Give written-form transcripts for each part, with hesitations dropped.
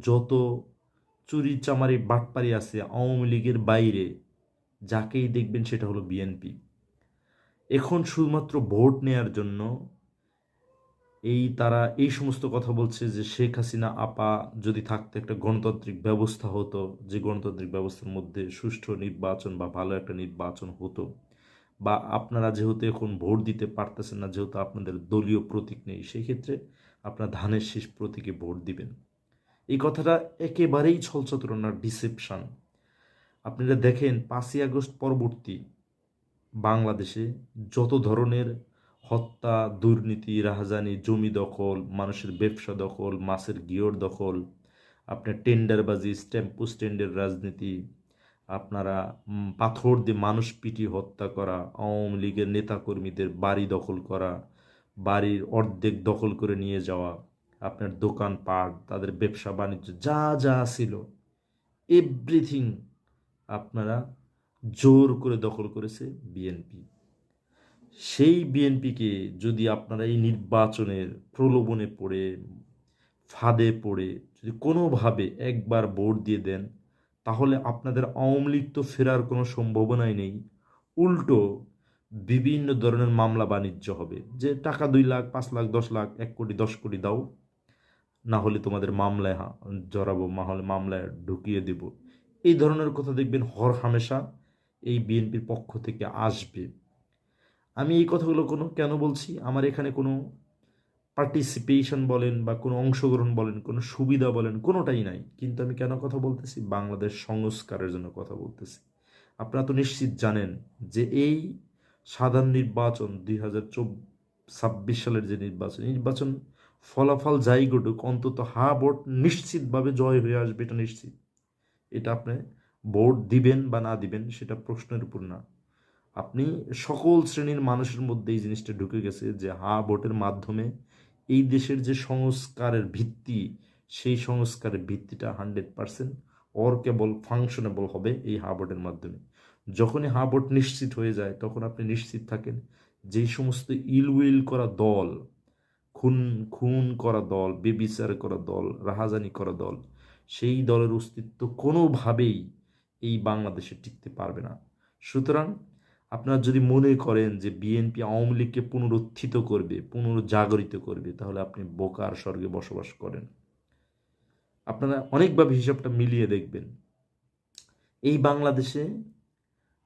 যত চুরি চামারি বাটপারি আছে আওয়ামী লীগের বাইরে, যাকেই দেখবেন সেটা হলো বিএনপি। এখন শুধুমাত্র ভোট নেয়ার জন্য তারা এই সমস্ত কথা বলছে যে শেখ হাসিনা আপা যদি থাকতো একটা গণতান্ত্রিক ব্যবস্থা হতো, যে গণতান্ত্রিক ব্যবস্থার মধ্যে সুষ্ঠু নির্বাচন বা ভালো একটা নির্বাচন হতো, বা আপনারা যেহেতু এখন ভোট দিতে পারতেছেন না, যেহেতু আপনাদের দলীয় প্রতীক নেই, সেই ক্ষেত্রে আপনারা ধানের শীষ প্রতীকে ভোট দিবেন। এই কথাটা একেবারেই ছলচাতুরনার ডিসেপশন। আপনারা দেখেন 5ই আগস্ট পরবর্তী বাংলাদেশে যত ধরনের হত্যা, দুর্নীতি, রাহাজানি, জমি দখল, মানুষের ব্যবসা দখল, মাছের গিয়র দখল, আপনার টেন্ডারবাজি, স্ট্যাম্পু স্ট্যান্ডের রাজনীতি, আপনারা পাথর দিয়ে মানুষ পিটিয়ে হত্যা করা, আওয়ামী লীগের নেতাকর্মীদের বাড়ি দখল করা, বাড়ির অর্ধেক দখল করে নিয়ে যাওয়া, আপনার দোকানপাট, তাদের ব্যবসা বাণিজ্য যা যা ছিল এভরিথিং আপনারা জোর করে দখল করেছে বিএনপি। সেই বিএনপিকে যদি আপনারা এই নির্বাচনের প্রলোভনে পড়ে, ফাঁদে পড়ে যদি কোনোভাবে একবার ভোট দিয়ে দেন, তাহলে আপনাদের আওয়ামী লীগ তো ফেরার কোনো সম্ভাবনাই নেই। উল্টো বিভিন্ন ধরনের মামলা বাণিজ্য হবে, যে টাকা 2 লাখ, 5 লাখ, 10 লাখ, 1 কোটি, 10 কোটি দাও, না হলে তোমাদের মামলায় জড়াবো, না হলে মামলায় ঢুকিয়ে দেব। এই ধরনের কথা দেখবেন হর হামেশা এই বিএনপির পক্ষ থেকে আসবে। আমি এই কথাগুলো কেন বলছি, আমার এখানে কোনো পার্টিসিপেশন বলেন বা কোনো অংশগ্রহণ বলেন, কোনো সুবিধা বলেন, কোনোটাই নাই। কিন্তু আমি কেন কথা বলতেছি, বাংলাদেশ সংস্কারের জন্য কথা বলতেছি। আপনারা তো নিশ্চিত জানেন যে এই সাধারণ নির্বাচন 2026 সালের যে নির্বাচন ফলাফল যাই ঘটুক, অন্তত ভোট নিশ্চিতভাবে জয় হয়ে আসবে, এটা নিশ্চিত। এটা আপনি ভোট দিবেন বা না দিবেন সেটা প্রশ্নের উপর না। আপনি সকল শ্রেণীর মানুষের মধ্যে এই জিনিসটা ঢুকে গেছে যে ভোটের মাধ্যমে এই দেশের যে সংস্কারের ভিত্তি, সেই সংস্কারের ভিত্তিটা 100% কেবল ফাংশনেবল হবে এই ভোটের মাধ্যমে। যখনই ভোট নিশ্চিত হয়ে যায়, তখন আপনি নিশ্চিত থাকেন যেই সমস্ত ইলউইল করা দল, খুন খুন করা দল, বেবিচার করা দল, রাহাজানি করা দল, সেই দলের অস্তিত্ব কোনোভাবেই এই বাংলাদেশে টিকতে পারবে না। সুতরাং আপনারা যদি মনে করেন যে বিএনপি আওয়ামী লীগকে পুনরুত্থিত করবে, পুনর্জাগরিত করবে, তাহলে আপনি বোকার স্বর্গে বসবাস করেন। আপনারা অনেকভাবে হিসাবটা মিলিয়ে দেখবেন, এই বাংলাদেশে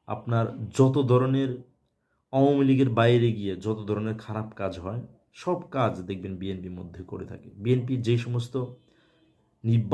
আপনার যত ধরনের আওয়ামী লীগের বাইরে গিয়ে যত ধরনের খারাপ কাজ হয়, সব কাজ দেখবেন বিএনপির মধ্যে করে থাকে। বিএনপি যে সমস্ত নির্বাচন